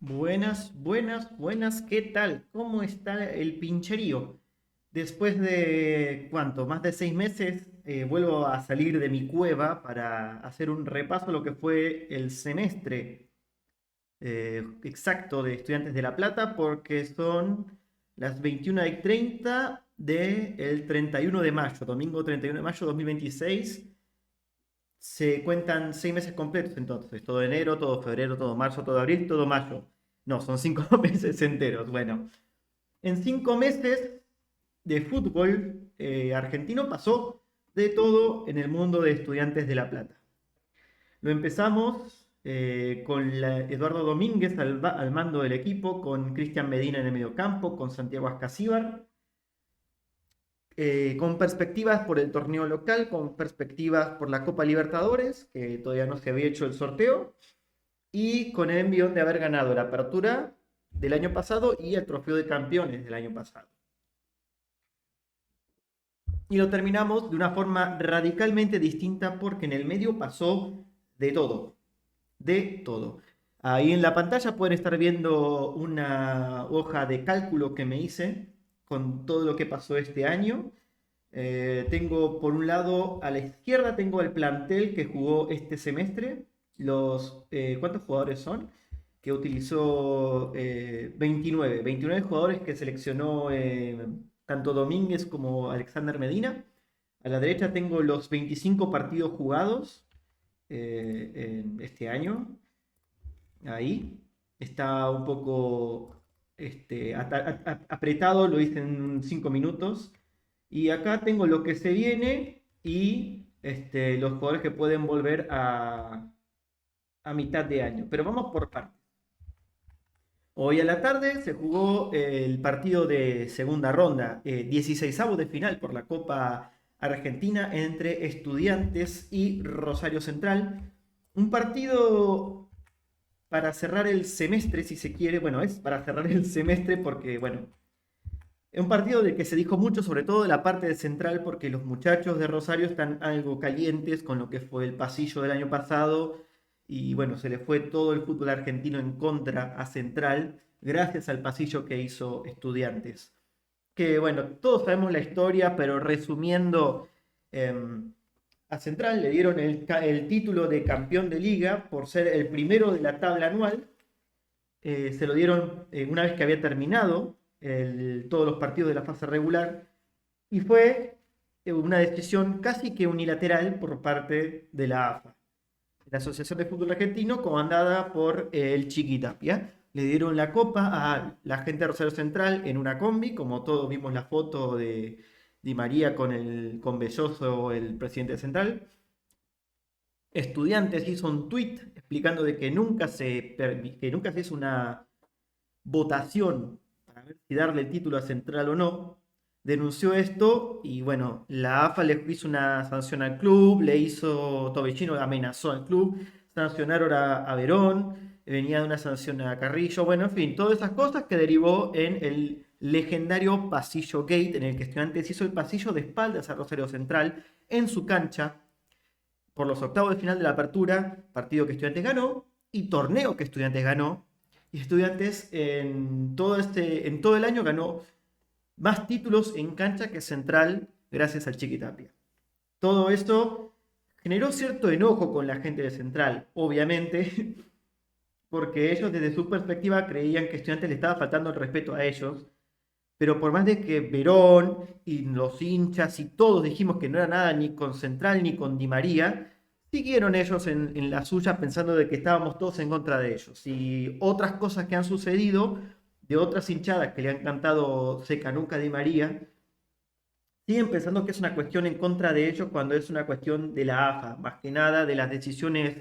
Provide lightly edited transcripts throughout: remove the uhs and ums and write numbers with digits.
Buenas, buenas, buenas, ¿qué tal? ¿Cómo está el pincherío? Después de, ¿cuánto? Más de 6 meses, vuelvo a salir de mi cueva para hacer un repaso a lo que fue el semestre exacto de Estudiantes de La Plata, porque son las 21:30 del 31 de mayo, domingo 31 de mayo 2026. Se cuentan 6 meses completos entonces, todo enero, todo febrero, todo marzo, todo abril, todo mayo. No, son 5 meses enteros. Bueno, en 5 meses de fútbol argentino pasó de todo en el mundo de Estudiantes de La Plata. Lo empezamos con Eduardo Domínguez al mando del equipo, con Cristian Medina en el mediocampo, con Santiago Ascasíbar, con perspectivas por el torneo local, con perspectivas por la Copa Libertadores, que todavía no se había hecho el sorteo, y con el envión de haber ganado la apertura del año pasado y el trofeo de campeones del año pasado. Y lo terminamos de una forma radicalmente distinta porque en el medio pasó de todo, de todo. Ahí en la pantalla pueden estar viendo una hoja de cálculo que me hice con todo lo que pasó este año. Tengo por un lado a la izquierda tengo el plantel que jugó este semestre. ¿Cuántos jugadores son? Que utilizó 29 jugadores que seleccionó tanto Domínguez como Alexander Medina. A la derecha tengo los 25 partidos jugados en este año. Ahí está un poco apretado, lo hice en 5 minutos. Y acá tengo lo que se viene y los jugadores que pueden volver a mitad de año. Pero vamos por partes. Hoy a la tarde se jugó el partido de segunda ronda, 16 de final por la Copa Argentina entre Estudiantes y Rosario Central. Un partido para cerrar el semestre, si se quiere. Bueno, es para cerrar el semestre porque, bueno, es un partido del que se dijo mucho, sobre todo de la parte de central, porque los muchachos de Rosario están algo calientes con lo que fue el pasillo del año pasado. Y bueno, se le fue todo el fútbol argentino en contra a Central, gracias al pasillo que hizo Estudiantes. Que bueno, todos sabemos la historia, pero resumiendo, a Central le dieron el título de campeón de liga por ser el primero de la tabla anual. Se lo dieron una vez que había terminado todos los partidos de la fase regular y fue una decisión casi que unilateral por parte de la AFA, la Asociación de Fútbol Argentino, comandada por el Chiqui Tapia. Le dieron la copa a la gente de Rosario Central en una combi, como todos vimos la foto de Di María con Belloso, el presidente de Central. Estudiantes hizo un tweet explicando de que nunca se hizo una votación para ver si darle el título a Central o no. Denunció esto y bueno, la AFA le hizo una sanción al club, le hizo Tobellino, amenazó al club, sancionaron a Verón, venía de una sanción a Carrillo, bueno, en fin, todas esas cosas que derivó en el legendario Pasillo Gate, en el que Estudiantes hizo el pasillo de espaldas a Rosario Central en su cancha por los octavos de final de la apertura, partido que Estudiantes ganó y torneo que Estudiantes ganó. Y Estudiantes en todo el año ganó más títulos en cancha que Central gracias al Chiquitapia. Todo esto generó cierto enojo con la gente de Central, obviamente, porque ellos desde su perspectiva creían que Estudiantes le estaba faltando el respeto a ellos, pero por más de que Verón y los hinchas y todos dijimos que no era nada ni con Central ni con Di María, siguieron ellos en la suya pensando de que estábamos todos en contra de ellos. Y otras cosas que han sucedido de otras hinchadas que le han cantado Seca Nunca Di María, siguen pensando que es una cuestión en contra de ellos cuando es una cuestión de la AFA, más que nada de las decisiones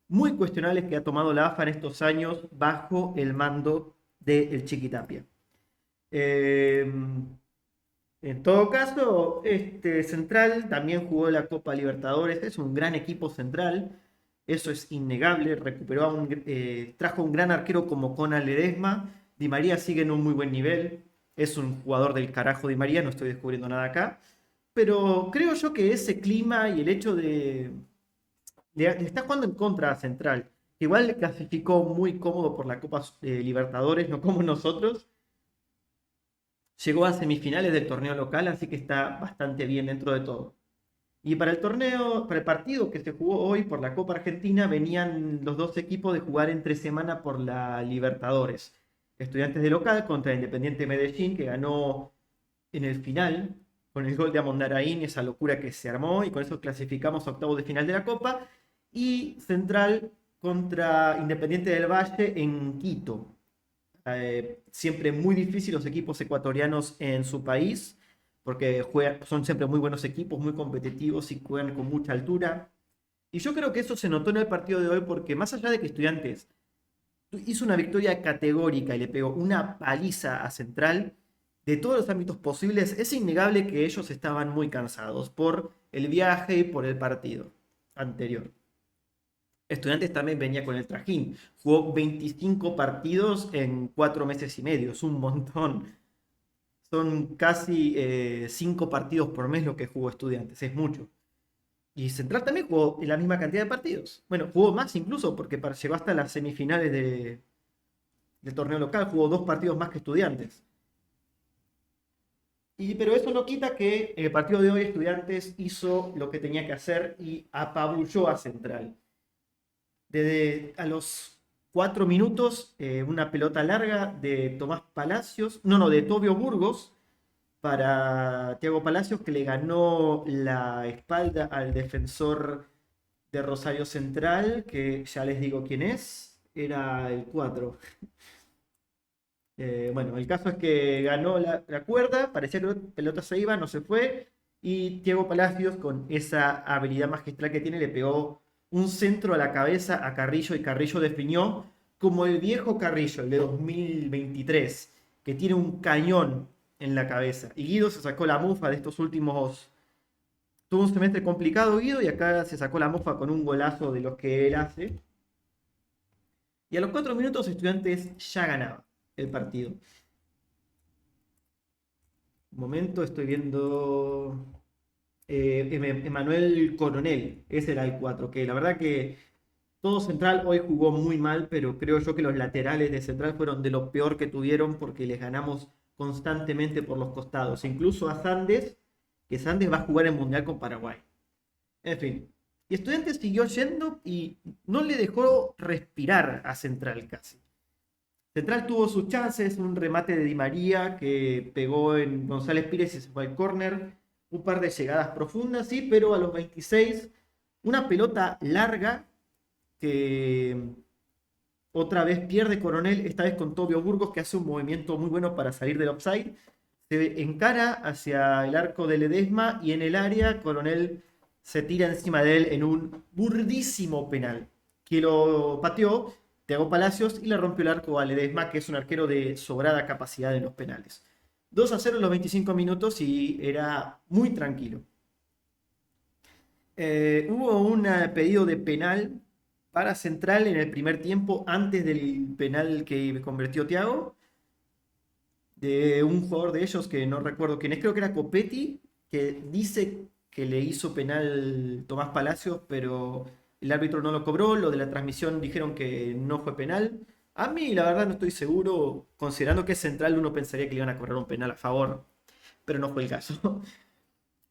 muy cuestionables que ha tomado la AFA en estos años bajo el mando del Chiquitapia. Eh, en todo caso, este Central también jugó la Copa Libertadores, es un gran equipo Central, eso es innegable, trajo un gran arquero como Conal Ledesma, Di María sigue en un muy buen nivel, es un jugador del carajo Di María, no estoy descubriendo nada acá, pero creo yo que ese clima y el hecho de le está jugando en contra a Central. que igual clasificó muy cómodo por la Copa Libertadores, no como nosotros. Llegó a semifinales del torneo local, así que está bastante bien dentro de todo. Y para el torneo, para el partido que se jugó hoy por la Copa Argentina, venían los dos equipos de jugar entre semana por la Libertadores. Estudiantes de local contra Independiente Medellín, que ganó en el final con el gol de Amondaraín, esa locura que se armó, y con eso clasificamos a octavos de final de la Copa. Y Central contra Independiente del Valle en Quito. Siempre muy difícil los equipos ecuatorianos en su país, porque son siempre muy buenos equipos, muy competitivos y juegan con mucha altura. Y yo creo que eso se notó en el partido de hoy, porque más allá de que Estudiantes hizo una victoria categórica y le pegó una paliza a Central, de todos los ámbitos posibles, es innegable que ellos estaban muy cansados por el viaje y por el partido anterior. Estudiantes también venía con el trajín. Jugó 25 partidos en 4 meses y medio. Es un montón. Son casi 5 partidos por mes lo que jugó Estudiantes. Es mucho. Y Central también jugó en la misma cantidad de partidos. Bueno, jugó más incluso porque llegó hasta las semifinales del torneo local. Jugó 2 partidos más que Estudiantes. Pero eso no quita que en el partido de hoy Estudiantes hizo lo que tenía que hacer y apabulló a Central. Desde a los 4 minutos, una pelota larga de Tomás Palacios, no, de Tobio Burgos para Thiago Palacios, que le ganó la espalda al defensor de Rosario Central, que ya les digo quién es, era el 4. Bueno, el caso es que ganó la cuerda, parecía que la pelota se iba, no se fue, y Thiago Palacios, con esa habilidad magistral que tiene, le pegó un centro a la cabeza a Carrillo, y Carrillo definió como el viejo Carrillo, el de 2023, que tiene un cañón en la cabeza. Y Guido se sacó la mufa de estos últimos... Tuvo un semestre complicado Guido, y acá se sacó la mufa con un golazo de los que él hace. Y a los 4 minutos Estudiantes ya ganaba el partido. Un momento, estoy viendo. Emanuel Coronel, ese era el 4, que la verdad que todo Central hoy jugó muy mal, pero creo yo que los laterales de Central fueron de lo peor que tuvieron, porque les ganamos constantemente por los costados. Incluso a Sandes, que Sandes va a jugar en Mundial con Paraguay. En fin. Y Estudiantes siguió yendo y no le dejó respirar a Central casi. Central tuvo sus chances, un remate de Di María que pegó en González Pires y se fue al córner, un par de llegadas profundas, sí, pero a los 26, una pelota larga que otra vez pierde Coronel, esta vez con Tobio Burgos, que hace un movimiento muy bueno para salir del offside, se encara hacia el arco de Ledesma y en el área Coronel se tira encima de él en un burdísimo penal, que lo pateó Thiago Palacios y le rompió el arco a Ledesma, que es un arquero de sobrada capacidad en los penales. 2-0 en los 25 minutos y era muy tranquilo. Hubo un pedido de penal para Central en el primer tiempo, antes del penal que convirtió Thiago, de un jugador de ellos que no recuerdo quién es, creo que era Copetti, que dice que le hizo penal Tomás Palacios, pero el árbitro no lo cobró. Lo de la transmisión dijeron que no fue penal. A mí, la verdad, no estoy seguro. Considerando que es Central, uno pensaría que le iban a cobrar un penal a favor, pero no fue el caso.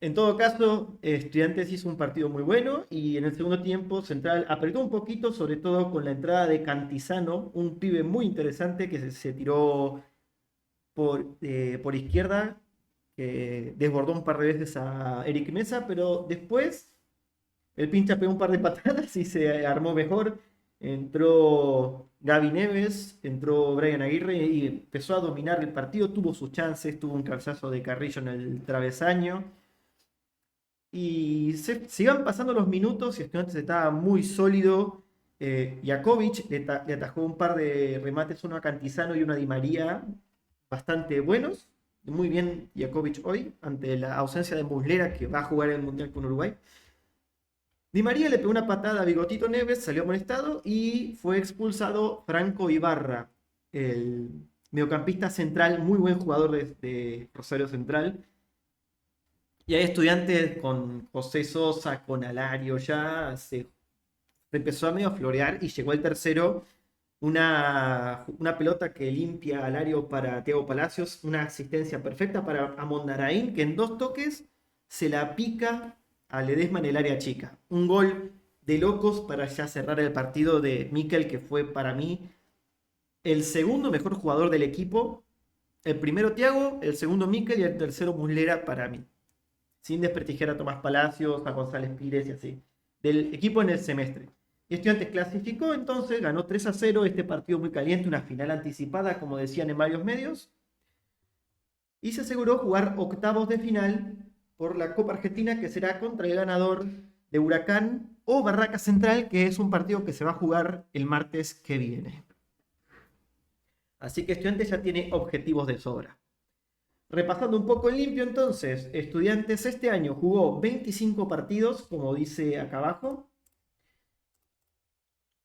En todo caso, Estudiantes hizo un partido muy bueno y en el segundo tiempo Central apretó un poquito, sobre todo con la entrada de Cantizano, un pibe muy interesante que se tiró por izquierda, que desbordó un par de veces a Eric Mesa, pero después el pincha pegó un par de patadas y se armó mejor. Entró Gaby Neves, entró Brian Aguirre y empezó a dominar el partido, tuvo sus chances, tuvo un cabezazo de Carrillo en el travesaño. Y se iban pasando los minutos y Estudiantes estaba muy sólido. Jakovic le atajó un par de remates, uno a Cantizano y uno a Di María, bastante buenos. Muy bien Jakovic hoy, ante la ausencia de Muslera, que va a jugar el Mundial con Uruguay. Di María le pegó una patada a Bigotito Neves, salió amonestado y fue expulsado Franco Ibarra, el mediocampista central, muy buen jugador de Rosario Central. Y hay Estudiantes con José Sosa, con Alario, ya empezó a medio florear y llegó el tercero. Una pelota que limpia al área para Thiago Palacios, una asistencia perfecta para Amondaraín, que en 2 toques se la pica a Ledesma en el área chica. Un gol de locos para ya cerrar el partido de Mikel, que fue para mí el segundo mejor jugador del equipo. El primero Thiago, el segundo Mikel y el tercero Muslera para mí. Sin desprestigiar a Tomás Palacios, a González Pires y así. Del equipo en el semestre. Y Estudiantes clasificó, entonces ganó 3-0 este partido muy caliente, una final anticipada, como decían en varios medios. Y se aseguró jugar octavos de final por la Copa Argentina, que será contra el ganador de Huracán o Barraca Central, que es un partido que se va a jugar el martes que viene. Así que Estudiantes ya tiene objetivos de sobra. Repasando un poco en limpio entonces, Estudiantes este año jugó 25 partidos, como dice acá abajo.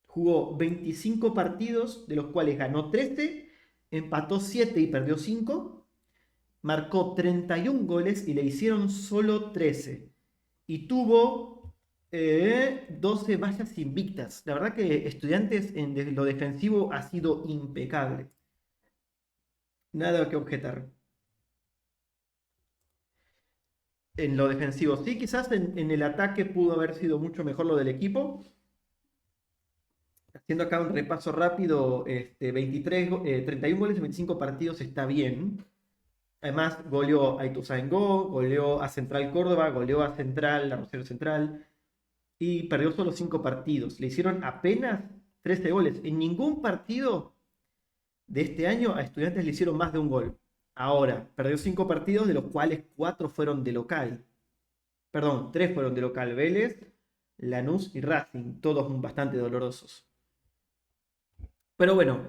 Jugó 25 partidos, de los cuales ganó 13, empató 7 y perdió 5. Marcó 31 goles y le hicieron solo 13. Y tuvo 12 vallas invictas. La verdad que Estudiantes en lo defensivo ha sido impecable. Nada que objetar. En lo defensivo sí, quizás en el ataque pudo haber sido mucho mejor lo del equipo. Haciendo acá un repaso rápido, 31 goles en 25 partidos está bien. Además, goleó a Ituzaingó, goleó a Central Córdoba, goleó a Central, a Rosario Central, y perdió solo 5 partidos. Le hicieron apenas 13 goles. En ningún partido de este año a Estudiantes le hicieron más de un gol. Ahora, perdió 5 partidos, de los cuales 4 fueron de local. Perdón, 3 fueron de local. Vélez, Lanús y Racing, todos bastante dolorosos. Pero bueno,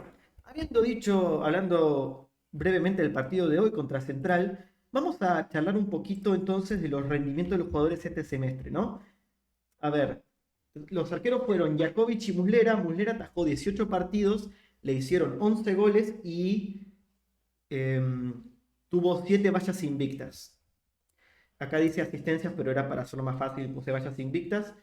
hablando brevemente del partido de hoy contra Central, vamos a charlar un poquito entonces de los rendimientos de los jugadores este semestre, ¿no? A ver, los arqueros fueron Jakovic y Muslera. Muslera atajó 18 partidos, le hicieron 11 goles y tuvo 7 vallas invictas. Acá dice asistencias, pero era para hacerlo más fácil, puse vallas invictas.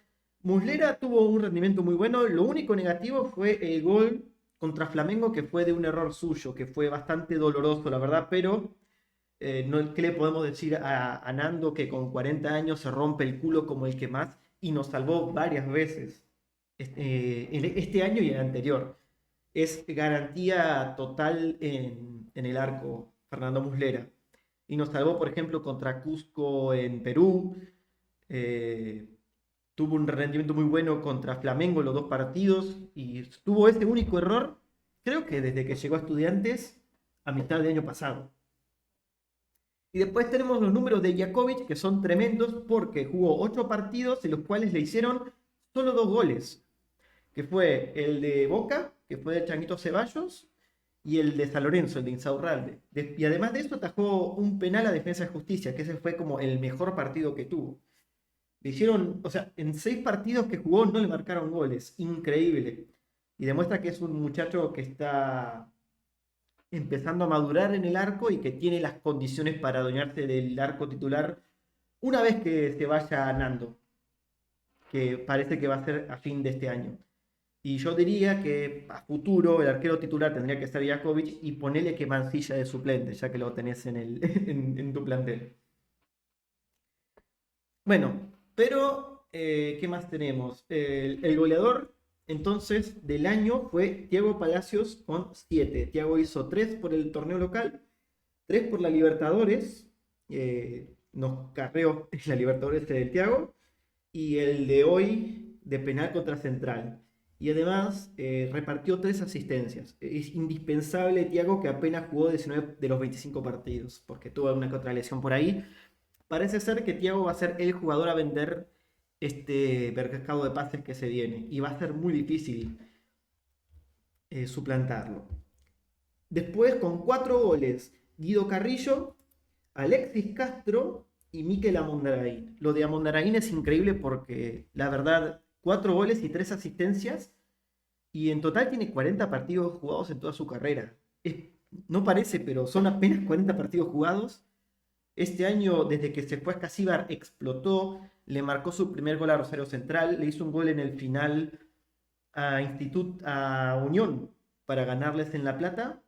Muslera tuvo un rendimiento muy bueno. Lo único negativo fue el gol contra Flamengo, que fue de un error suyo, que fue bastante doloroso, la verdad, pero no, ¿qué le podemos decir a Nando, que con 40 años se rompe el culo como el que más y nos salvó varias veces este año y el anterior? Es garantía total en el arco, Fernando Muslera. Y nos salvó, por ejemplo, contra Cusco en Perú. Tuvo un rendimiento muy bueno contra Flamengo en los 2 partidos. Y tuvo ese único error, creo que desde que llegó a Estudiantes a mitad de año pasado. Y después tenemos los números de Jakovic, que son tremendos porque jugó 8 partidos en los cuales le hicieron solo 2 goles. Que fue el de Boca, que fue de Changuito Ceballos, y el de San Lorenzo, el de Insaurralde. Y además de eso atajó un penal a Defensa de Justicia, que ese fue como el mejor partido que tuvo. Le hicieron, o sea, en 6 partidos que jugó no le marcaron goles. Increíble. Y demuestra que es un muchacho que está empezando a madurar en el arco y que tiene las condiciones para adueñarse del arco titular una vez que se vaya Nando, que parece que va a ser a fin de este año. Y yo diría que a futuro el arquero titular tendría que ser Jakovic y ponele que Mancilla de suplente, ya que lo tenés en tu plantel. Bueno, pero ¿qué más tenemos? El goleador entonces del año fue Thiago Palacios con 7. Thiago hizo 3 por el torneo local, 3 por la Libertadores. Nos carreó la Libertadores del Thiago. Y el de hoy de penal contra Central. Y además repartió 3 asistencias. Es indispensable Thiago, que apenas jugó 19 de los 25 partidos, porque tuvo una que otra lesión por ahí. Parece ser que Thiago va a ser el jugador a vender este mercado de pases que se viene. Y va a ser muy difícil suplantarlo. Después, con 4 goles, Guido Carrillo, Alexis Castro y Mikel Amondaraín. Lo de Amondaraín es increíble porque, la verdad, 4 goles y 3 asistencias. Y en total tiene 40 partidos jugados en toda su carrera. No parece, pero son apenas 40 partidos jugados. Este año, desde que se fue a Escacíbar, explotó. Le marcó su primer gol a Rosario Central. Le hizo un gol en el final a Unión para ganarles en La Plata.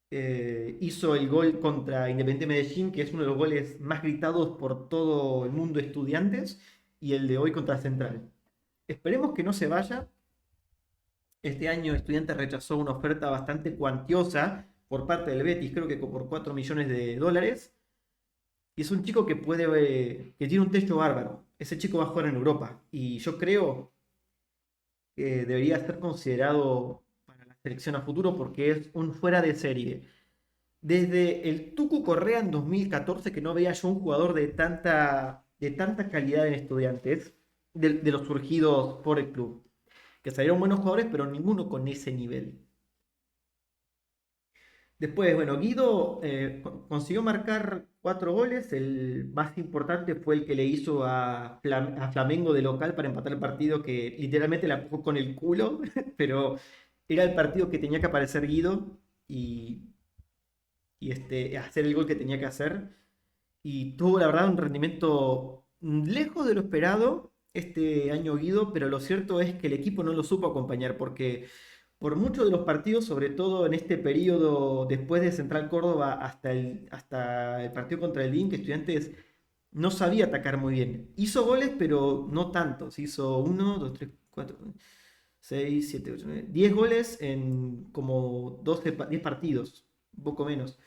Hizo el gol contra Independiente Medellín, que es uno de los goles más gritados por todo el mundo de Estudiantes, y el de hoy contra Central. Esperemos que no se vaya. Este año Estudiantes rechazó una oferta bastante cuantiosa por parte del Betis, creo que por 4 millones de dólares. Y es un chico que que tiene un techo bárbaro. Ese chico va a jugar en Europa. Y yo creo que debería ser considerado para la selección a futuro porque es un fuera de serie. Desde el Tucu Correa en 2014 que no veía yo un jugador de tanta calidad en Estudiantes, de los surgidos por el club. Que salieron buenos jugadores, pero ninguno con ese nivel. Después, bueno, Guido consiguió marcar 4 goles. El más importante fue el que le hizo a Flamengo de local para empatar el partido, que literalmente la empujó con el culo, pero era el partido que tenía que aparecer Guido y, hacer el gol que tenía que hacer. Y tuvo, la verdad, un rendimiento lejos de lo esperado este año Guido, pero lo cierto es que el equipo no lo supo acompañar porque por muchos de los partidos, sobre todo en este periodo después de Central Córdoba hasta el partido contra el DIN, que Estudiantes no sabía atacar muy bien. Hizo goles, pero no tantos. Hizo 1, 2, 3, 4, 6, 7, 8, 9, 10 goles en como 10 partidos, un poco menos.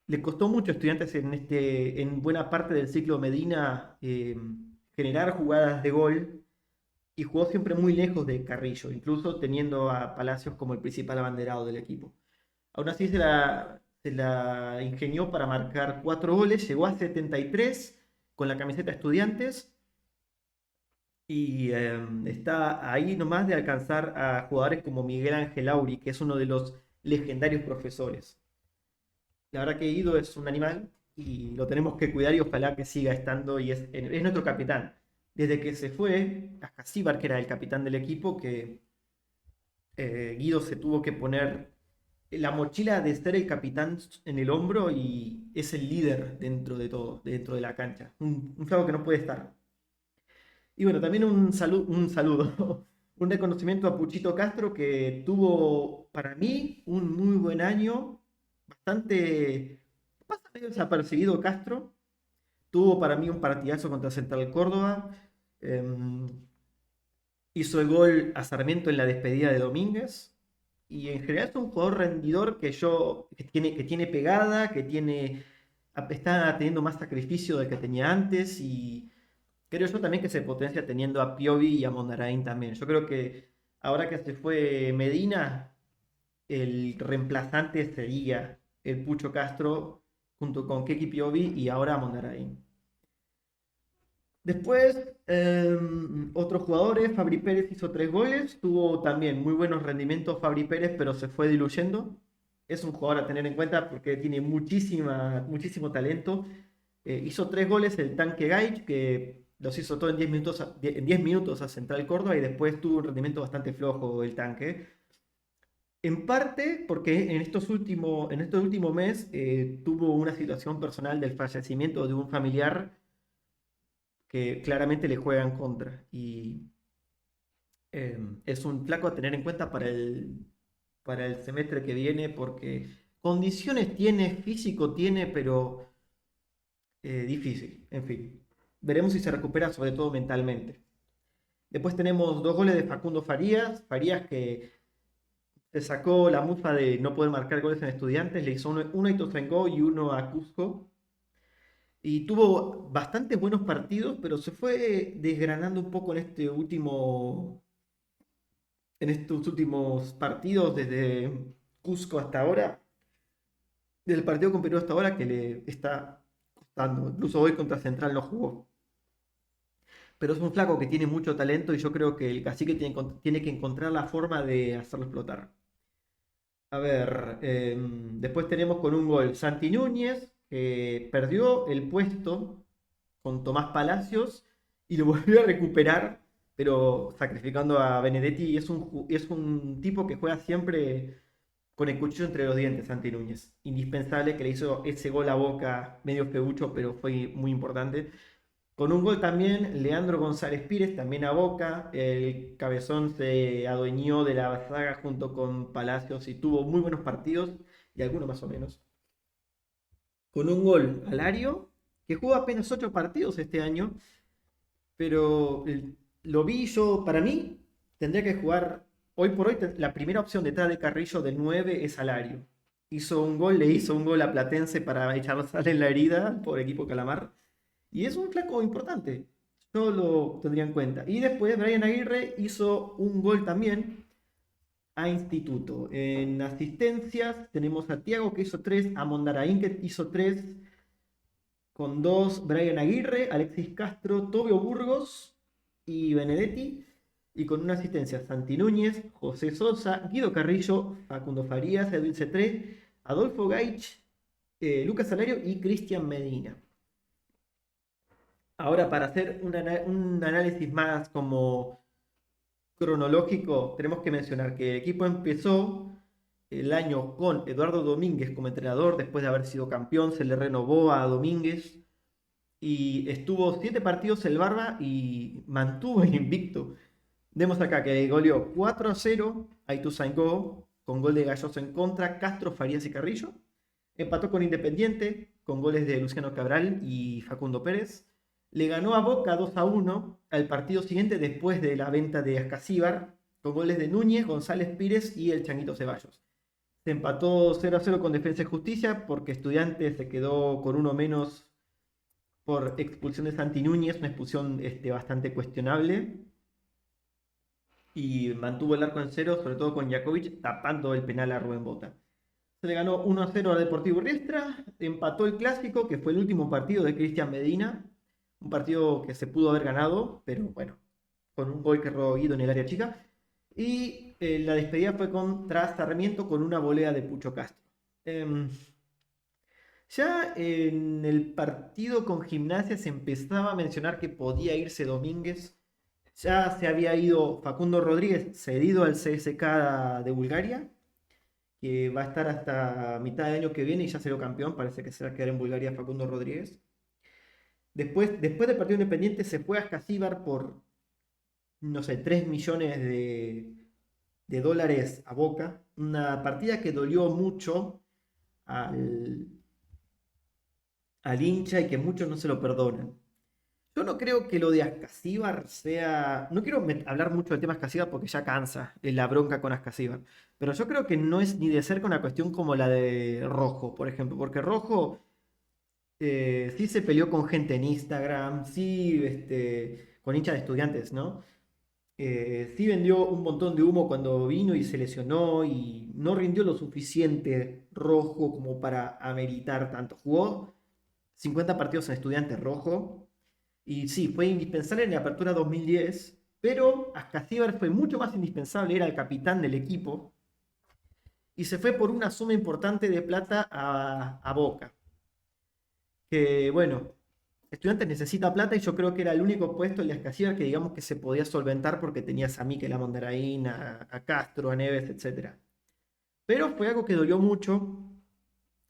Le costó mucho a Estudiantes en buena parte del ciclo Medina generar jugadas de gol y jugó siempre muy lejos de Carrillo, incluso teniendo a Palacios como el principal abanderado del equipo. Aún así se la ingenió para marcar 4 goles, llegó a 73 con la camiseta de Estudiantes y está ahí nomás de alcanzar a jugadores como Miguel Ángel Auri, que es uno de los legendarios profesores. La verdad que Guido es un animal y lo tenemos que cuidar y ojalá que siga estando y es nuestro capitán. Desde que se fue, Ascasíbar, que era el capitán del equipo, que Guido se tuvo que poner la mochila de ser el capitán en el hombro y es el líder dentro de todo, dentro de la cancha. Un flaco que no puede estar. Y bueno, también un saludo, un reconocimiento a Puchito Castro que tuvo para mí un muy buen año, bastante, pasa medio desapercibido Castro, tuvo para mí un partidazo contra Central Córdoba, em, hizo el gol a Sarmiento en la despedida de Domínguez y en general es un jugador rendidor que tiene pegada, está teniendo más sacrificio del que tenía antes y creo yo también que se potencia teniendo a Piovi y a Mondarain también. Yo creo que ahora que se fue Medina, el reemplazante sería el Pucho Castro junto con Keki Piovi y ahora Mondarain. Después, otros jugadores, Fabri Pérez hizo 3 goles, tuvo también muy buenos rendimientos Fabri Pérez, pero se fue diluyendo. Es un jugador a tener en cuenta porque tiene muchísimo talento. Hizo 3 goles el tanque Gaich, que los hizo todo en 10 minutos, en 10 minutos a Central Córdoba y después tuvo un rendimiento bastante flojo el tanque. En parte porque en este último mes tuvo una situación personal del fallecimiento de un familiar que claramente le juega en contra. Y es un flaco a tener en cuenta para el semestre que viene porque condiciones tiene, físico tiene, pero difícil. En fin, veremos si se recupera sobre todo mentalmente. Después tenemos 2 goles de Facundo Farías. Farías que se sacó la mufa de no poder marcar goles en Estudiantes. Le hizo uno a Ituzaingó y uno a Cusco. Y tuvo bastantes buenos partidos, pero se fue desgranando un poco en estos últimos partidos, desde Cusco hasta ahora, desde el partido con Perú hasta ahora, que le está costando. Incluso hoy contra Central no jugó. Pero es un flaco que tiene mucho talento y yo creo que el cacique tiene que encontrar la forma de hacerlo explotar. A ver, después tenemos con un gol Santi Núñez, que perdió el puesto con Tomás Palacios y lo volvió a recuperar, pero sacrificando a Benedetti. Y es un tipo que juega siempre con el cuchillo entre los dientes, Santi Núñez. Indispensable, que le hizo ese gol a Boca, medio feucho, pero fue muy importante. Con un gol también, Leandro González Pires, también a Boca. El Cabezón se adueñó de la saga junto con Palacios y tuvo muy buenos partidos y algunos más o menos. Con un gol Alario, que jugó apenas 8 partidos este año, pero lo vi yo, para mí, tendría que jugar, hoy por hoy, la primera opción detrás de Carrillo del 9 es Alario. Le hizo un gol a Platense para echar sal en la herida por equipo Calamar. Y es un flaco importante. Yo lo tendría en cuenta. Y después Brian Aguirre hizo un gol también a Instituto. En asistencias tenemos a Tiago que hizo 3, a Mondaraín que hizo 3, con 2 Brian Aguirre, Alexis Castro, Tobio Burgos y Benedetti. Y con una asistencia Santi Núñez, José Sosa, Guido Carrillo, Facundo Farías, Edwin Cetré, Adolfo Gaich, Lucas Salario y Cristian Medina. Ahora, para hacer un análisis más como cronológico, tenemos que mencionar que el equipo empezó el año con Eduardo Domínguez como entrenador, después de haber sido campeón, se le renovó a Domínguez y estuvo 7 partidos el Barba y mantuvo el invicto. Vemos acá que goleó 4-0 a Ituzaingó con gol de Gallos en contra, Castro, Farías y Carrillo. Empató con Independiente con goles de Luciano Cabral y Facundo Pérez. Le ganó a Boca 2-1 al partido siguiente después de la venta de Ascasíbar con goles de Núñez, González Pires y el Changuito Ceballos. Se empató 0-0 con Defensa y Justicia porque Estudiantes se quedó con uno menos por expulsión de Santi Núñez, una expulsión bastante cuestionable. Y mantuvo el arco en cero, sobre todo con Jakovic tapando el penal a Rubén Bota. Se le ganó 1-0 al Deportivo Riestra, empató el Clásico, que fue el último partido de Cristian Medina, un partido que se pudo haber ganado, pero bueno, con un gol que robó Guido en el área chica. Y la despedida fue contra Sarmiento con una volea de Pucho Castro. Ya en el partido con Gimnasia se empezaba a mencionar que podía irse Domínguez. Ya se había ido Facundo Rodríguez, cedido al CSKA de Bulgaria, que va a estar hasta mitad de año que viene y ya será campeón. Parece que se va a quedar en Bulgaria Facundo Rodríguez. Después del partido independiente se fue a Ascasíbar por, no sé, 3 millones de dólares a Boca. Una partida que dolió mucho al, al hincha y que muchos no se lo perdonan. Yo no creo que lo de Ascasíbar sea. No quiero hablar mucho del tema Ascasíbar porque ya cansa la bronca con Ascasíbar. Pero yo creo que no es ni de cerca una cuestión como la de Rojo, por ejemplo. Porque Rojo sí se peleó con gente en Instagram, sí con hinchas de estudiantes, ¿no? Sí vendió un montón de humo cuando vino y se lesionó y no rindió lo suficiente Rojo como para ameritar tanto. Jugó 50 partidos en Estudiantes Rojo y sí, fue indispensable en la apertura 2010, pero Ascasíbar fue mucho más indispensable, era el capitán del equipo y se fue por una suma importante de plata a Boca. Que bueno, Estudiantes necesita plata y yo creo que era el único puesto en la Ascasíbar que digamos que se podía solventar porque tenías a Mikel, a Mondaraín, a Castro, a Neves, etc. Pero fue algo que dolió mucho,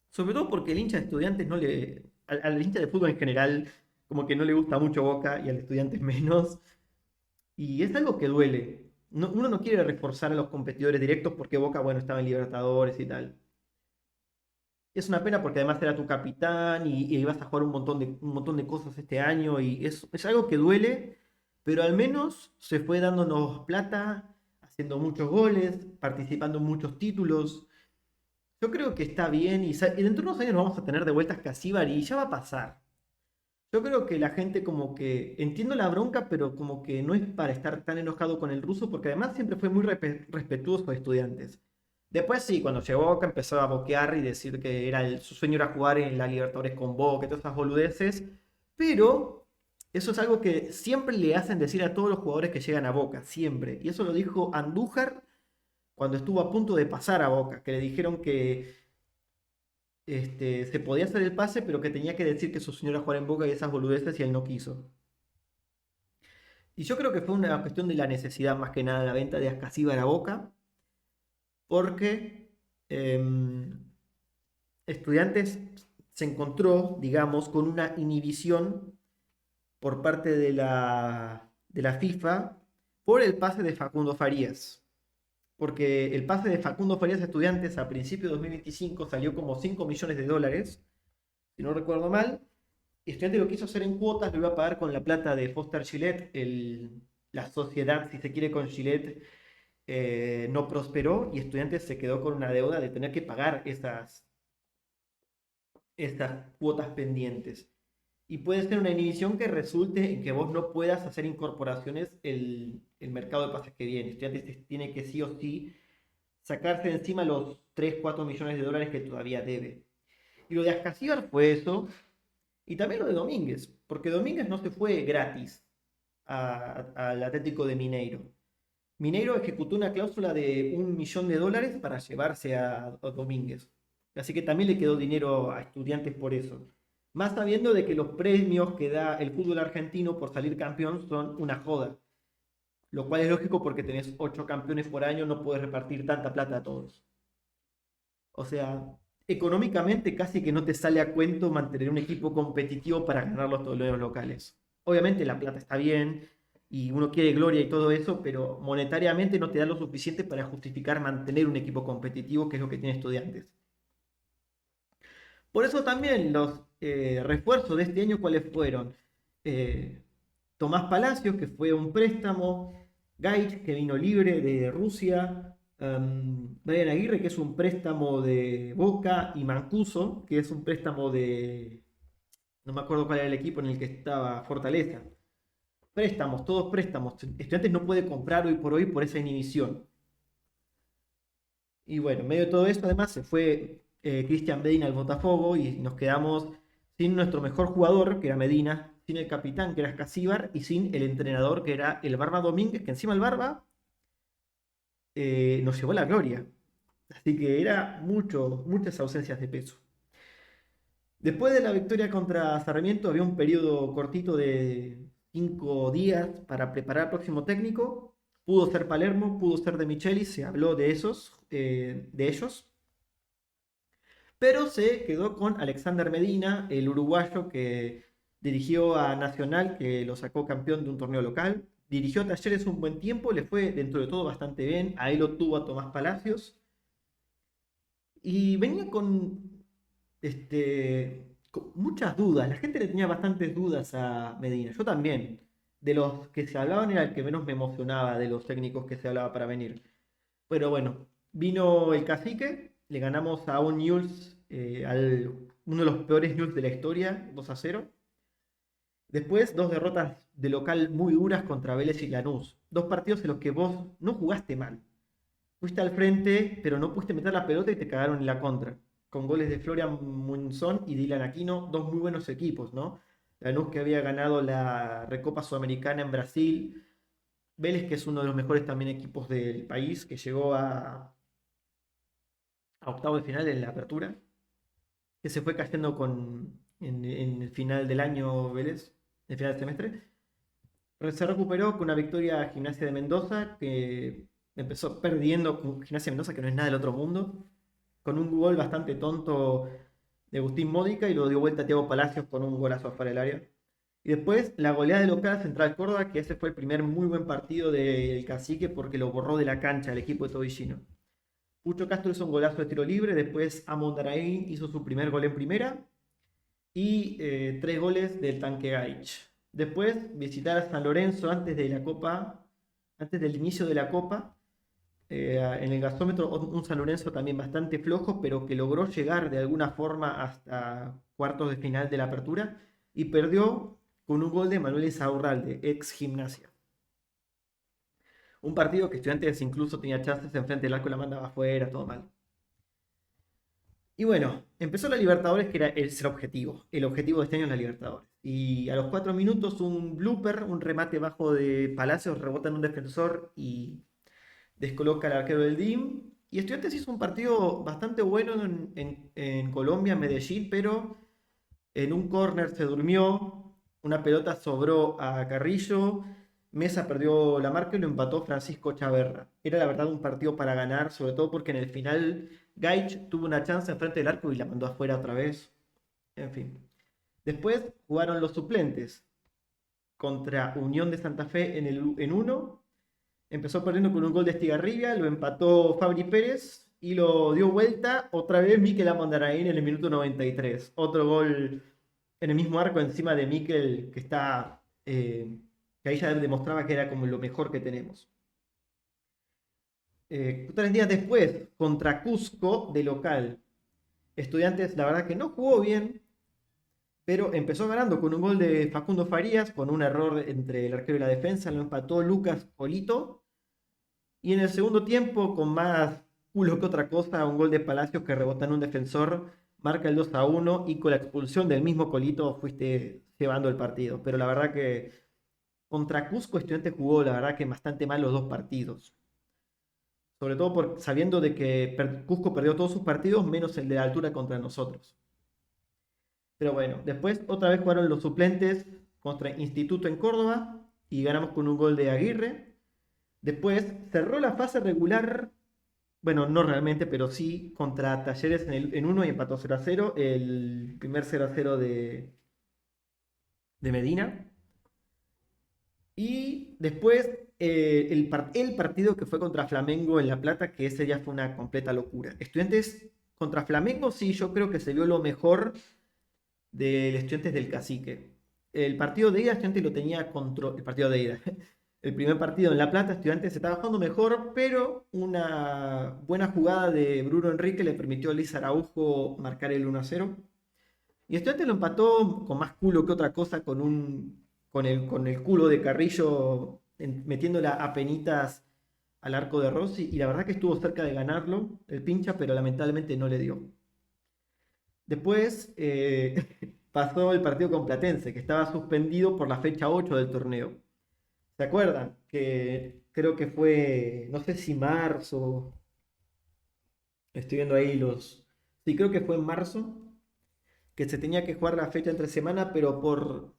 sobre todo porque el hincha de Estudiantes no le. Al hincha de fútbol en general, como que no le gusta mucho Boca y al Estudiantes menos. Y es algo que duele. Uno no quiere reforzar a los competidores directos porque Boca, bueno, estaba en Libertadores y tal. Es una pena porque además era tu capitán y ibas a jugar un montón de cosas este año y es algo que duele, pero al menos se fue dándonos plata, haciendo muchos goles, participando en muchos títulos. Yo creo que está bien y dentro de unos años nos vamos a tener de vueltas Casíbar y ya va a pasar. Yo creo que la gente como que entiendo la bronca, pero como que no es para estar tan enojado con el ruso, porque además siempre fue muy respetuoso de estudiantes. Después sí, cuando llegó a Boca empezó a boquear y decir que su sueño era jugar en la Libertadores con Boca y todas esas boludeces, pero eso es algo que siempre le hacen decir a todos los jugadores que llegan a Boca, siempre. Y eso lo dijo Andújar cuando estuvo a punto de pasar a Boca, que le dijeron que se podía hacer el pase, pero que tenía que decir que su sueño era jugar en Boca y esas boludeces y él no quiso. Y yo creo que fue una cuestión de la necesidad más que nada la venta de Ascasíbar a Boca, porque Estudiantes se encontró, digamos, con una inhibición por parte de la FIFA por el pase de Facundo Farías. Porque el pase de Facundo Farías a Estudiantes a principios de 2025 salió como 5 millones de dólares, si no recuerdo mal. Estudiantes lo quiso hacer en cuotas, lo iba a pagar con la plata de Foster Gillette, la sociedad, si se quiere, con Gillette no prosperó y Estudiantes se quedó con una deuda de tener que pagar estas cuotas pendientes. Y puede ser una inhibición que resulte en que vos no puedas hacer incorporaciones el mercado de pases que viene. Estudiantes tiene que sí o sí sacarse de encima los 3 4 millones de dólares que todavía debe. Y lo de Ascasíbar fue eso. Y también lo de Domínguez, porque Domínguez no se fue gratis al Atlético de Mineiro. Mineiro ejecutó una cláusula de $1 millón para llevarse a Domínguez. Así que también le quedó dinero a Estudiantes por eso. Más sabiendo de que los premios que da el fútbol argentino por salir campeón son una joda. Lo cual es lógico porque tenés 8 campeones por año, no puedes repartir tanta plata a todos. O sea, económicamente casi que no te sale a cuento mantener un equipo competitivo para ganar los torneos locales. Obviamente la plata está bien y uno quiere gloria y todo eso, pero monetariamente no te da lo suficiente para justificar mantener un equipo competitivo, que es lo que tiene Estudiantes. Por eso también los refuerzos de este año, ¿cuáles fueron? Eh, Tomás Palacios, que fue un préstamo, Gaich, que vino libre de Rusia, Brian Aguirre, que es un préstamo de Boca, y Mancuso, que es un préstamo de... No me acuerdo cuál era el equipo en el que estaba Fortaleza. Préstamos, todos préstamos. Estudiantes no puede comprar hoy por esa inhibición. Y bueno, en medio de todo esto, además, se fue Cristian Medina al Botafogo y nos quedamos sin nuestro mejor jugador, que era Medina, sin el capitán, que era Escasíbar, y sin el entrenador, que era el Barba Domínguez, que encima el Barba nos llevó a la gloria. Así que era muchas ausencias de peso. Después de la victoria contra Sarmiento, había un periodo cortito de 5 días para preparar al próximo técnico. Pudo ser Palermo, pudo ser De Micheli, se habló de ellos, pero se quedó con Alexander Medina, el uruguayo que dirigió a Nacional, que lo sacó campeón de un torneo local. Dirigió a Talleres un buen tiempo, le fue dentro de todo bastante bien. Ahí lo tuvo a Tomás Palacios. Y venía con muchas dudas. La gente le tenía bastantes dudas a Medina. Yo también. De los que se hablaban era el que menos me emocionaba de los técnicos que se hablaba para venir. Pero bueno, vino el Cacique, le ganamos a un Newell's, uno de los peores Newell's de la historia, 2-0. Después, dos derrotas de local muy duras contra Vélez y Lanús. Dos partidos en los que vos no jugaste mal. Fuiste al frente, pero no pudiste meter la pelota y te cagaron en la contra. Con goles de Florian Munzón y Dylan Aquino, dos muy buenos equipos, ¿no? Lanús que había ganado la Recopa Sudamericana en Brasil. Vélez, que es uno de los mejores también equipos del país, que llegó a octavo de final en la apertura, que se fue cayendo en el final del año Vélez, en el final del semestre. Se recuperó con una victoria a Gimnasia de Mendoza, que empezó perdiendo con Gimnasia de Mendoza, que no es nada del otro mundo, con un gol bastante tonto de Agustín Módica y lo dio vuelta a Thiago Palacios con un golazo afuera del área. Y después la goleada de local Central Córdoba, que ese fue el primer muy buen partido del Cacique porque lo borró de la cancha el equipo de Tobillino. Pucho Castro hizo un golazo de tiro libre, después Amondaraín hizo su primer gol en primera y 3 goles del tanque Gaich. Después visitar a San Lorenzo antes de la Copa, antes del inicio de la Copa, en el gasómetro un San Lorenzo también bastante flojo, pero que logró llegar de alguna forma hasta cuartos de final de la apertura y perdió con un gol de Manuel Isaurralde, ex Gimnasia. Un partido que Estudiantes incluso tenía chances enfrente del arco y la mandaba afuera, todo mal. Y bueno, empezó la Libertadores, que era el objetivo. El objetivo de este año es la Libertadores. Y a los 4 minutos, un blooper, un remate bajo de Palacios, rebota en un defensor y descoloca al arquero del DIM. Y Estudiantes hizo un partido bastante bueno en Colombia, en Medellín, pero en un córner se durmió, una pelota sobró a Carrillo, Mesa perdió la marca y lo empató Francisco Chaverra. Era la verdad un partido para ganar, sobre todo porque en el final Gaich tuvo una chance enfrente del arco y la mandó afuera otra vez. En fin. Después jugaron los suplentes. contra Unión de Santa Fe en uno. Empezó perdiendo con un gol de Estigarribia, lo empató Fabri Pérez y lo dio vuelta otra vez Mikel Amondaraín en el minuto 93. Otro gol en el mismo arco encima de Mikel que ahí ya demostraba que era como lo mejor que tenemos. 3 días después, contra Cusco de local. Estudiantes, la verdad que no jugó bien, pero empezó ganando con un gol de Facundo Farías, con un error entre el arquero y la defensa, lo empató Lucas Polito. Y en el segundo tiempo, con más culo que otra cosa, un gol de Palacios que rebota en un defensor, marca el 2-1 y con la expulsión del mismo Colito fuiste llevando el partido. Pero la verdad que contra Cusco Estudiantes jugó, la verdad que bastante mal los dos partidos. Sobre todo sabiendo de que Cusco perdió todos sus partidos, menos el de la altura contra nosotros. Pero bueno, después otra vez jugaron los suplentes contra Instituto en Córdoba y ganamos con un gol de Aguirre. Después cerró la fase regular, bueno, no realmente, pero sí, contra Talleres en uno y empató 0-0. El primer 0-0 de Medina. Y después el partido que fue contra Flamengo en La Plata, que ese ya fue una completa locura. Estudiantes contra Flamengo, sí, yo creo que se vio lo mejor del Estudiantes del Cacique. El partido de ida, Estudiantes lo tenía control. El partido de ida. El primer partido en La Plata, Estudiantes se estaba jugando mejor, pero una buena jugada de Bruno Enrique le permitió a Luis Araujo marcar el 1-0. Y Estudiantes lo empató con más culo que otra cosa, con el culo de Carrillo metiéndola a penitas al arco de Rossi. Y la verdad que estuvo cerca de ganarlo el pincha, pero lamentablemente no le dio. Después pasó el partido con Platense, que estaba suspendido por la fecha 8 del torneo. ¿Se acuerdan? Que creo que fue, no sé si marzo, estoy viendo ahí los... Sí, creo que fue en marzo, que se tenía que jugar la fecha entre semana, pero por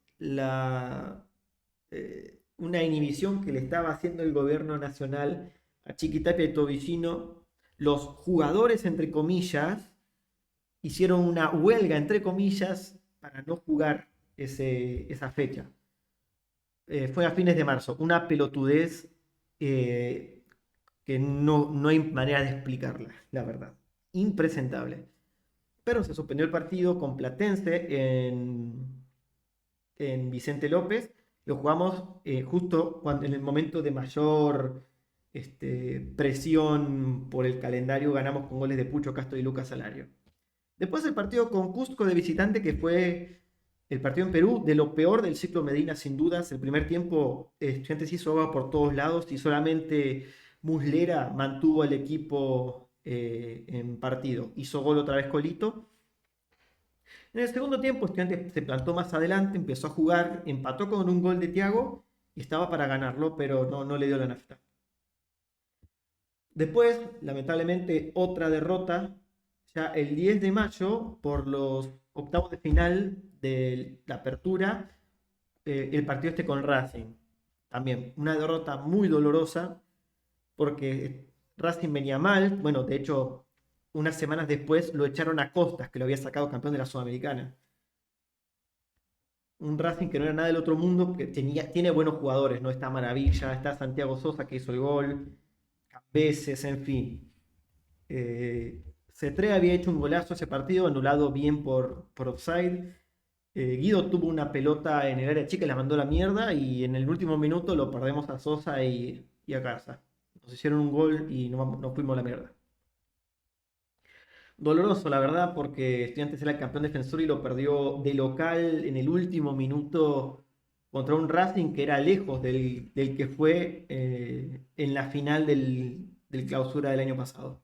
una inhibición que le estaba haciendo el gobierno nacional a Chiquitapia y Tobillino, los jugadores, entre comillas, hicieron una huelga, entre comillas, para no jugar esa fecha. Fue a fines de marzo, una pelotudez que no hay manera de explicarla, la verdad. Impresentable. Pero se suspendió el partido con Platense en Vicente López. Lo jugamos justo en el momento de mayor presión por el calendario. Ganamos con goles de Pucho Castro y Lucas Salario. Después el partido con Cusco de visitante, que fue el partido en Perú, de lo peor del ciclo Medina, sin dudas. El primer tiempo, Estudiantes hizo agua por todos lados y solamente Muslera mantuvo al equipo en partido. Hizo gol otra vez Colito. En el segundo tiempo, Estudiantes se plantó más adelante, empezó a jugar, empató con un gol de Thiago y estaba para ganarlo, pero no le dio la nafta. Después, lamentablemente, otra derrota. Ya el 10 de mayo, por los octavos de final de la apertura, el partido con Racing. También una derrota muy dolorosa, porque Racing venía mal. Bueno, de hecho, unas semanas después lo echaron a Costas, que lo había sacado campeón de la Sudamericana. Un Racing que no era nada del otro mundo, que tiene buenos jugadores, ¿no? Está Maravilla, está Santiago Sosa que hizo el gol, Cambeses, en fin. Cetré había hecho un golazo ese partido, anulado bien por offside. Guido tuvo una pelota en el área chica y la mandó a la mierda. Y en el último minuto lo perdemos a Sosa y a casa. Nos hicieron un gol y nos fuimos a la mierda. Doloroso, la verdad, porque Estudiantes era el campeón defensor y lo perdió de local en el último minuto contra un Racing que era lejos del que fue en la final del clausura del año pasado.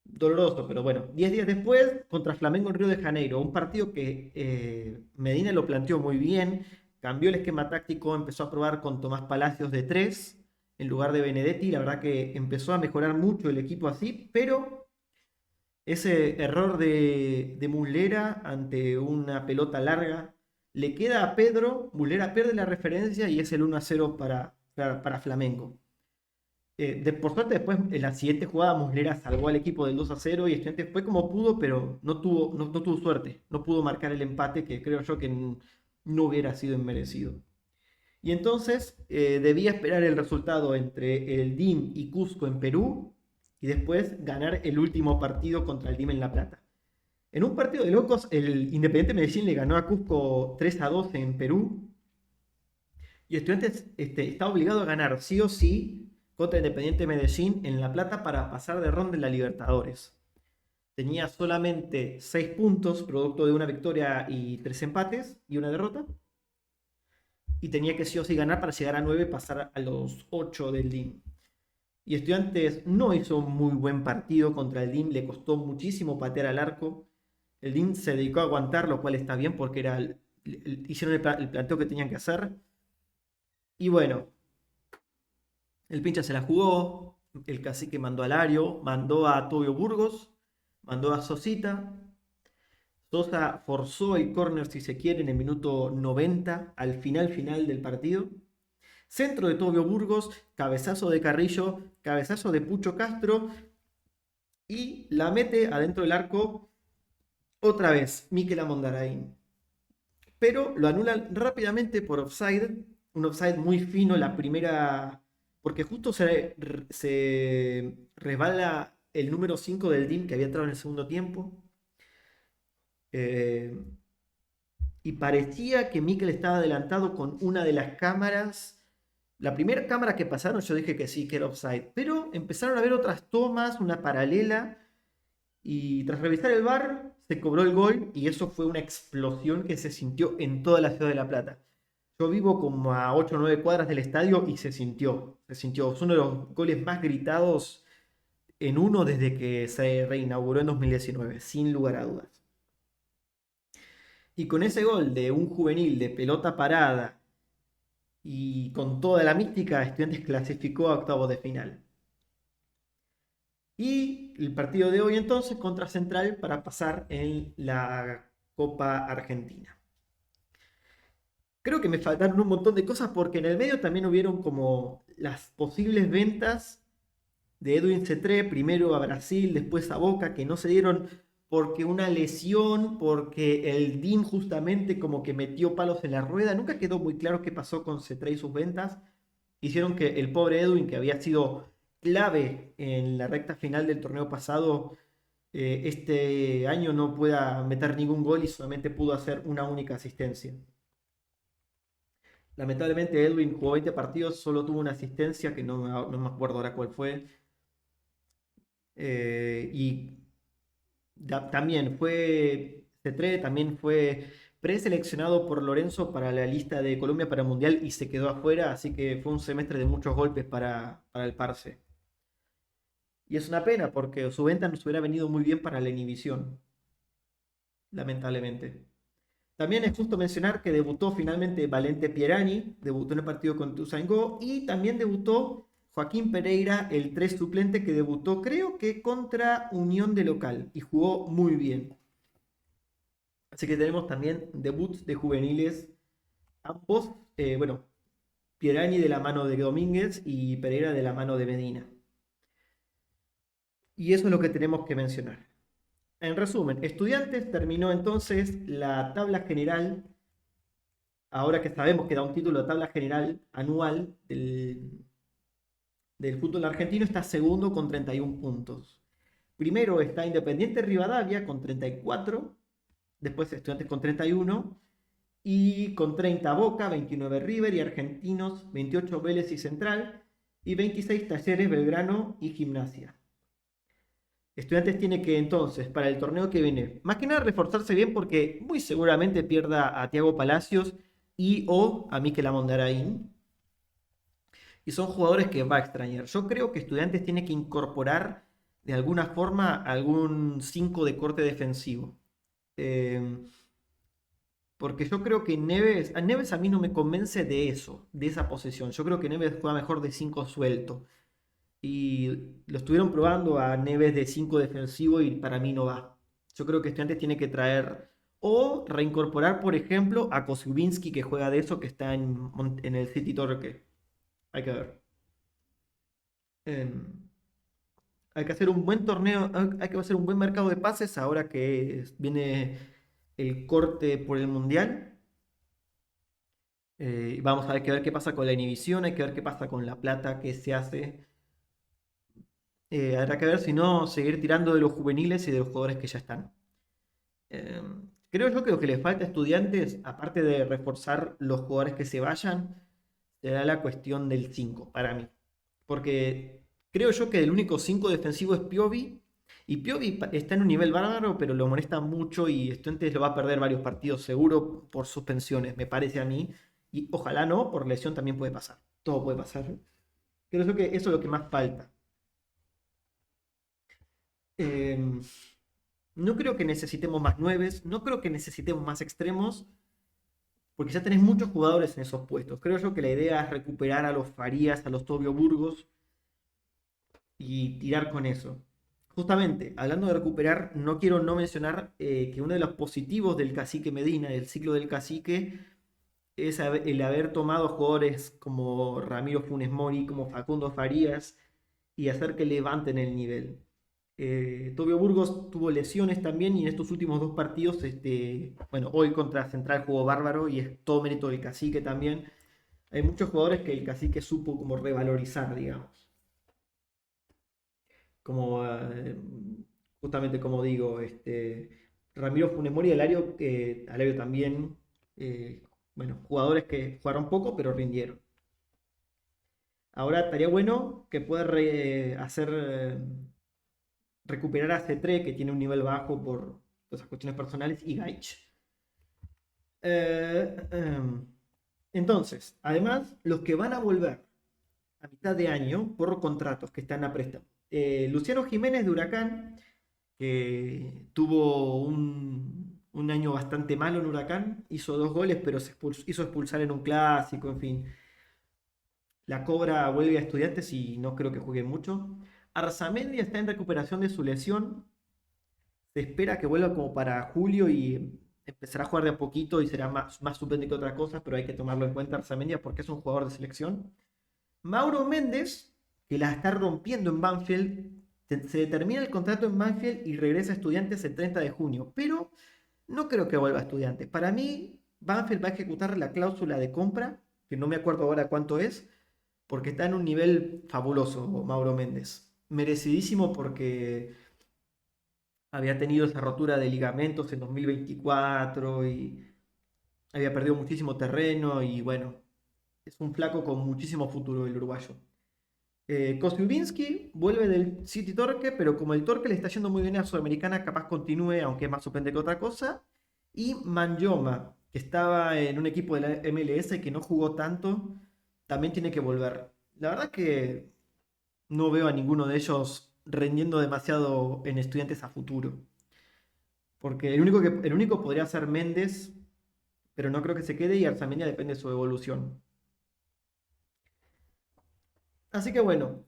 Doloroso, pero bueno. 10 días después, contra Flamengo en Río de Janeiro, un partido que Medina lo planteó muy bien, cambió el esquema táctico, empezó a probar con Tomás Palacios de 3 en lugar de Benedetti. La verdad que empezó a mejorar mucho el equipo así, pero ese error de Muslera ante una pelota larga le queda a Pedro. Muslera pierde la referencia y es el 1-0 para Flamengo. Por suerte, después en la siguiente jugada, Muslera salvó al equipo del 2-0 y Estudiantes fue como pudo, pero no tuvo suerte. No pudo marcar el empate, que creo yo que no hubiera sido inmerecido. Y entonces debía esperar el resultado entre el DIM y Cusco en Perú y después ganar el último partido contra el DIM en La Plata. En un partido de locos, el Independiente Medellín le ganó a Cusco 3-2 en Perú y Estudiantes está obligado a ganar sí o sí contra Independiente Medellín en La Plata para pasar de ronda en la Libertadores. Tenía solamente 6 puntos, producto de una victoria y 3 empates y una derrota. Y tenía que sí o sí ganar para llegar a 9 y pasar a los 8 del DIM. Y Estudiantes no hizo un muy buen partido contra el DIM, le costó muchísimo patear al arco. El DIM se dedicó a aguantar, lo cual está bien porque hicieron el planteo que tenían que hacer. Y bueno, el pincha se la jugó, el cacique mandó a Lario, mandó a Tobio Burgos, mandó a Sosita. Sosa forzó el córner, si se quiere, en el minuto 90, al final del partido. Centro de Tobio Burgos, cabezazo de Carrillo, cabezazo de Pucho Castro y la mete adentro del arco otra vez Mikel Amondarain. Pero lo anulan rápidamente por offside, un offside muy fino la primera, porque justo se resbala el número 5 del DIM que había entrado en el segundo tiempo. Eh, y parecía que Mikel estaba adelantado con una de las cámaras. La primera cámara que pasaron yo dije que sí, que era offside, pero empezaron a ver otras tomas, una paralela, y tras revisar el VAR se cobró el gol y eso fue una explosión que se sintió en toda la ciudad de La Plata. Yo vivo como a 8 o 9 cuadras del estadio y se sintió. Es uno de los goles más gritados en uno desde que se reinauguró en 2019, sin lugar a dudas. Y con ese gol de un juvenil de pelota parada y con toda la mística, Estudiantes clasificó a octavos de final. Y el partido de hoy entonces contra Central para pasar en la Copa Argentina. Creo que me faltaron un montón de cosas porque en el medio también hubieron como las posibles ventas de Edwin Cetré, primero a Brasil, después a Boca, que no se dieron porque una lesión, porque el DIM justamente como que metió palos en la rueda. Nunca quedó muy claro qué pasó con Cetré y sus ventas. Hicieron que el pobre Edwin, que había sido clave en la recta final del torneo pasado, este año no pueda meter ningún gol y solamente pudo hacer una única asistencia. Lamentablemente Edwin jugó 20 partidos, solo tuvo una asistencia que no me acuerdo ahora cuál fue. Y también fue C3, también fue preseleccionado por Lorenzo para la lista de Colombia para el Mundial y se quedó afuera, así que fue un semestre de muchos golpes para el Parce. Y es una pena porque su venta nos hubiera venido muy bien para la inhibición, lamentablemente. También es justo mencionar que debutó finalmente Valente Pierani, debutó en el partido con Ituzaingó y también debutó Joaquín Pereira, el 3 suplente que debutó creo que contra Unión de local y jugó muy bien. Así que tenemos también debuts de juveniles, ambos, bueno, Pierani de la mano de Domínguez y Pereira de la mano de Medina. Y eso es lo que tenemos que mencionar. En resumen, Estudiantes terminó entonces la tabla general, ahora que sabemos que da un título de tabla general anual del fútbol argentino, está segundo con 31 puntos. Primero está Independiente Rivadavia con 34, después Estudiantes con 31 y con 30 Boca, 29 River y Argentinos, 28 Vélez y Central y 26 Talleres, Belgrano y Gimnasia. Estudiantes tiene que entonces, para el torneo que viene, más que nada reforzarse bien porque muy seguramente pierda a Thiago Palacios y o a Mikel Amondarain. Y son jugadores que va a extrañar. Yo creo que Estudiantes tiene que incorporar de alguna forma algún 5 de corte defensivo. Porque yo creo que Neves a mí no me convence de eso, de esa posición. Yo creo que Neves juega mejor de 5 suelto. Y lo estuvieron probando a Neves de 5 defensivo y para mí no va. Yo creo que Estudiantes tiene que traer o reincorporar, por ejemplo, a Kosubinski que juega de eso, que está en el City Torque. Hay que ver. Em, hay que hacer un buen torneo, hay que hacer un buen mercado de pases ahora que viene el corte por el Mundial. Vamos a ver, qué pasa con la inhibición, hay que ver qué pasa con la plata que se hace. Habrá que ver si no seguir tirando de los juveniles y de los jugadores que ya están. Eh, Creo yo que lo que le falta a Estudiantes, aparte de reforzar los jugadores que se vayan, será la cuestión del 5 para mí. Porque creo yo que el único 5 defensivo es Piovi. Y Piovi está en un nivel bárbaro, pero lo molesta mucho y Estudiantes lo va a perder varios partidos seguro por suspensiones, me parece a mí. Y ojalá no, por lesión también puede pasar. Todo puede pasar. Creo yo que eso es lo que más falta. Eh, no creo que necesitemos más nueves, no creo que necesitemos más extremos, porque ya tenés muchos jugadores en esos puestos. Creo yo que la idea es recuperar a los Farías, a los Tobio Burgos y tirar con eso. Justamente, hablando de recuperar, no quiero no mencionar que uno de los positivos del Cacique Medina, del ciclo del Cacique, es el haber tomado jugadores como Ramiro Funes Mori, como Facundo Farías, y hacer que levanten el nivel. Tobio Burgos tuvo lesiones también y en estos últimos dos partidos, bueno, hoy contra Central jugó bárbaro y es todo mérito del Cacique también. Hay muchos jugadores que el Cacique supo como revalorizar, digamos. Como justamente como digo, Ramiro Funes Mori y Alario también, eh, bueno, jugadores que jugaron poco pero rindieron. Ahora estaría bueno que pueda hacer recuperar a C3, que tiene un nivel bajo por esas cuestiones personales, y Gaich. Entonces, además, los que van a volver a mitad de año por contratos que están a préstamo. Luciano Jiménez de Huracán, que tuvo un año bastante malo en Huracán, hizo 2 goles, pero se hizo expulsar en un clásico, en fin. La Cobra vuelve a Estudiantes y no creo que juegue mucho. Arzamendi está en recuperación de su lesión. Se espera que vuelva como para julio y empezará a jugar de a poquito y será más suplente que otra cosa, pero hay que tomarlo en cuenta Arzamendi porque es un jugador de selección. Mauro Méndez, que la está rompiendo en Banfield, se termina el contrato en Banfield y regresa a Estudiantes el 30 de junio, pero no creo que vuelva a Estudiantes. Para mí, Banfield va a ejecutar la cláusula de compra, que no me acuerdo ahora cuánto es, porque está en un nivel fabuloso Mauro Méndez. Merecidísimo porque había tenido esa rotura de ligamentos en 2024 y había perdido muchísimo terreno y bueno, es un flaco con muchísimo futuro el uruguayo. Kosciuszynski vuelve del City Torque, pero como el Torque le está yendo muy bien a Sudamericana, capaz continúe, aunque es más suplente que otra cosa. Y Manjoma, que estaba en un equipo de la MLS que no jugó tanto, también tiene que volver. La verdad que no veo a ninguno de ellos rendiendo demasiado en Estudiantes a futuro. Porque el único podría ser Méndez, pero no creo que se quede y Arzamendi depende de su evolución. Así que bueno,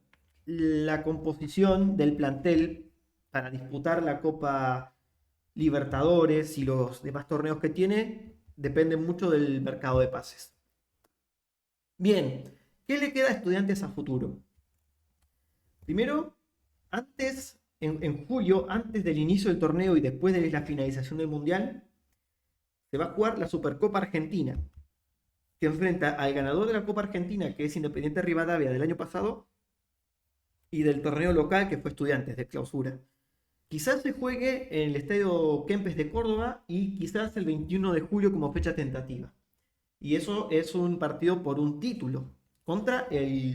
la composición del plantel para disputar la Copa Libertadores y los demás torneos que tiene depende mucho del mercado de pases. Bien, ¿qué le queda a Estudiantes a futuro? Primero, en julio, antes del inicio del torneo y después de la finalización del Mundial, se va a jugar la Supercopa Argentina, que enfrenta al ganador de la Copa Argentina, que es Independiente Rivadavia del año pasado, y del torneo local, que fue Estudiantes de clausura. Quizás se juegue en el Estadio Kempes de Córdoba y quizás el 21 de julio como fecha tentativa. Y eso es un partido por un título contra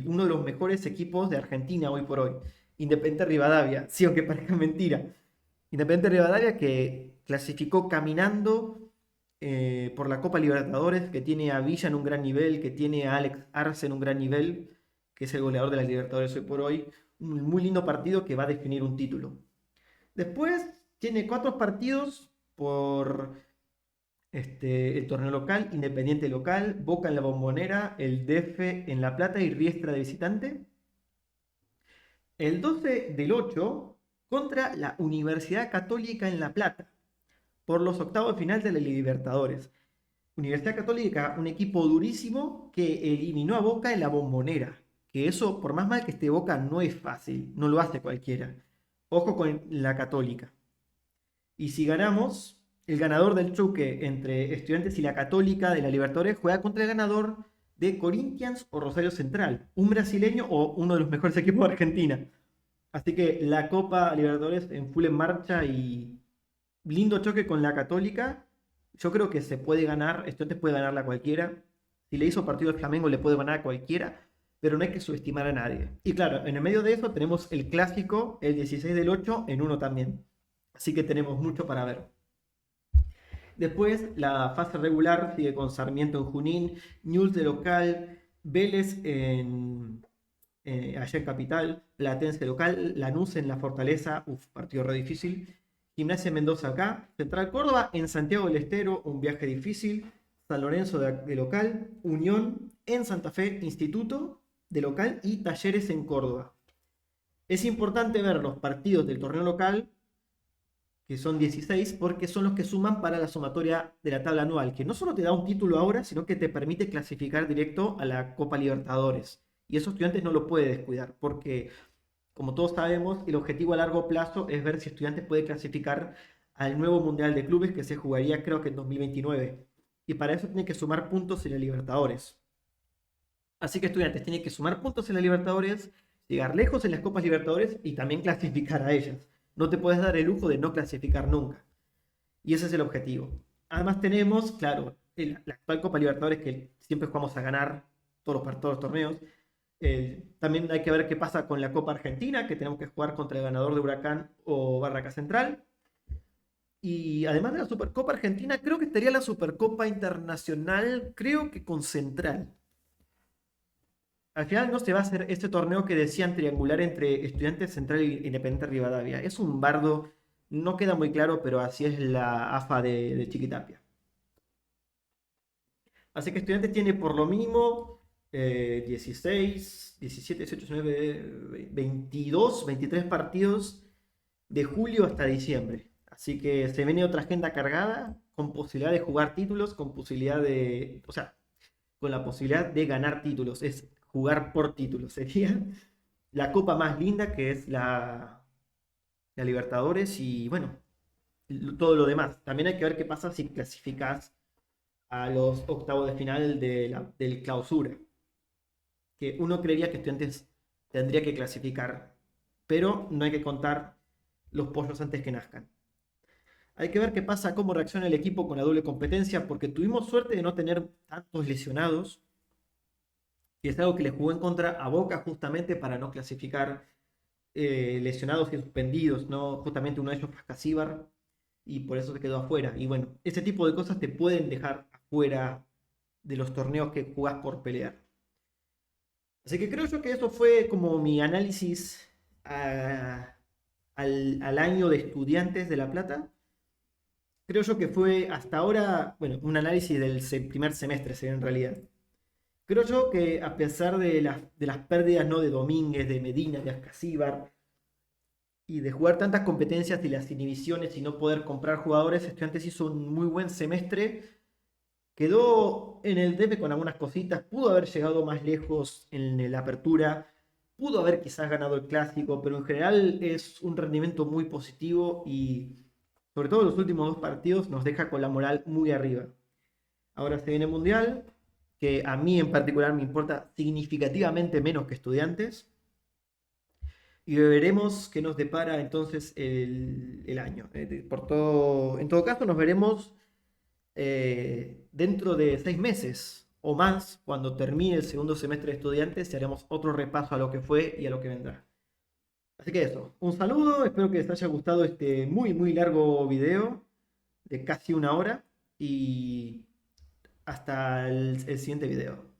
uno de los mejores equipos de Argentina hoy por hoy, Independiente Rivadavia, sí, aunque parezca mentira. Independiente Rivadavia que clasificó caminando por la Copa Libertadores, que tiene a Villa en un gran nivel, que tiene a Alex Arce en un gran nivel, que es el goleador de las Libertadores hoy por hoy. Un muy lindo partido que va a definir un título. Después tiene 4 partidos por el torneo local, Independiente local, Boca en la Bombonera, el DF en La Plata y Riestra de visitante. El 12 del 8 contra la Universidad Católica en La Plata por los octavos de final de la Libertadores. Universidad Católica, un equipo durísimo que eliminó a Boca en la Bombonera. Que eso, por más mal que esté Boca, no es fácil, no lo hace cualquiera. Ojo con la Católica. Y si ganamos, el ganador del choque entre Estudiantes y la Católica de la Libertadores juega contra el ganador de Corinthians o Rosario Central, un brasileño o uno de los mejores equipos de Argentina. Así que la Copa Libertadores en full en marcha y lindo choque con la Católica. Yo creo que se puede ganar, Estudiantes puede ganarla a cualquiera. Si le hizo partido al Flamengo, le puede ganar a cualquiera, pero no hay que subestimar a nadie. Y claro, en el medio de eso tenemos el clásico, el 16 del 8 en uno también. Así que tenemos mucho para ver. Después, la fase regular sigue con Sarmiento en Junín, Newell's de local, Vélez allá en Capital, Platense local, Lanús en la Fortaleza, partido re difícil, Gimnasia Mendoza acá, Central Córdoba en Santiago del Estero, un viaje difícil, San Lorenzo de local, Unión en Santa Fe, Instituto de local y Talleres en Córdoba. Es importante ver los partidos del torneo local, que son 16, porque son los que suman para la sumatoria de la tabla anual, que no solo te da un título ahora, sino que te permite clasificar directo a la Copa Libertadores. Y eso Estudiantes no lo puede descuidar, porque, como todos sabemos, el objetivo a largo plazo es ver si Estudiantes puede clasificar al nuevo Mundial de Clubes que se jugaría creo que en 2029. Y para eso tiene que sumar puntos en la Libertadores. Así que Estudiantes tiene que sumar puntos en la Libertadores, llegar lejos en las Copas Libertadores y también clasificar a ellas. No te puedes dar el lujo de no clasificar nunca. Y ese es el objetivo. Además tenemos, claro, la actual Copa Libertadores que siempre jugamos a ganar todos los torneos. También hay que ver qué pasa con la Copa Argentina, que tenemos que jugar contra el ganador de Huracán o Barraca Central. Y además de la Supercopa Argentina, creo que estaría la Supercopa Internacional, creo que con Central. Al final no se va a hacer este torneo que decían triangular entre Estudiantes Central e Independiente Rivadavia. Es un bardo, no queda muy claro, pero así es la AFA de Chiquitapia. Así que Estudiantes tiene por lo mínimo 16, 17, 18, 19, 22, 23 partidos de julio hasta diciembre. Así que se viene otra agenda cargada con posibilidad de jugar títulos, con posibilidad de, o sea, con la posibilidad de ganar títulos. Es jugar por títulos. Sería la copa más linda que es la Libertadores y bueno, todo lo demás. También hay que ver qué pasa si clasificas a los octavos de final del clausura. Que uno creería que Estudiantes tendría que clasificar, pero no hay que contar los pollos antes que nazcan. Hay que ver qué pasa, cómo reacciona el equipo con la doble competencia, porque tuvimos suerte de no tener tantos lesionados. Y es algo que le jugó en contra a Boca justamente para no clasificar lesionados y suspendidos, ¿no? Justamente uno de ellos fue Casíbar y por eso se quedó afuera. Y bueno, ese tipo de cosas te pueden dejar afuera de los torneos que jugás por pelear. Así que creo yo que eso fue como mi análisis al año de Estudiantes de La Plata. Creo yo que fue hasta ahora, bueno, un análisis del primer semestre, en realidad. Creo yo que a pesar de las pérdidas, ¿no? De Domínguez, de Medina, de Ascasíbar y de jugar tantas competencias y las inhibiciones y no poder comprar jugadores, Estudiantes hizo un muy buen semestre. Quedó en el DP con algunas cositas, pudo haber llegado más lejos en la apertura, pudo haber quizás ganado el clásico, pero en general es un rendimiento muy positivo y sobre todo los últimos dos partidos nos deja con la moral muy arriba. Ahora se viene el Mundial, que a mí en particular me importa significativamente menos que Estudiantes. Y veremos qué nos depara entonces el año. En todo caso, nos veremos dentro de 6 meses o más, cuando termine el segundo semestre de Estudiantes, y haremos otro repaso a lo que fue y a lo que vendrá. Así que eso, un saludo, espero que les haya gustado este muy muy largo video de casi 1 hora y hasta el siguiente video.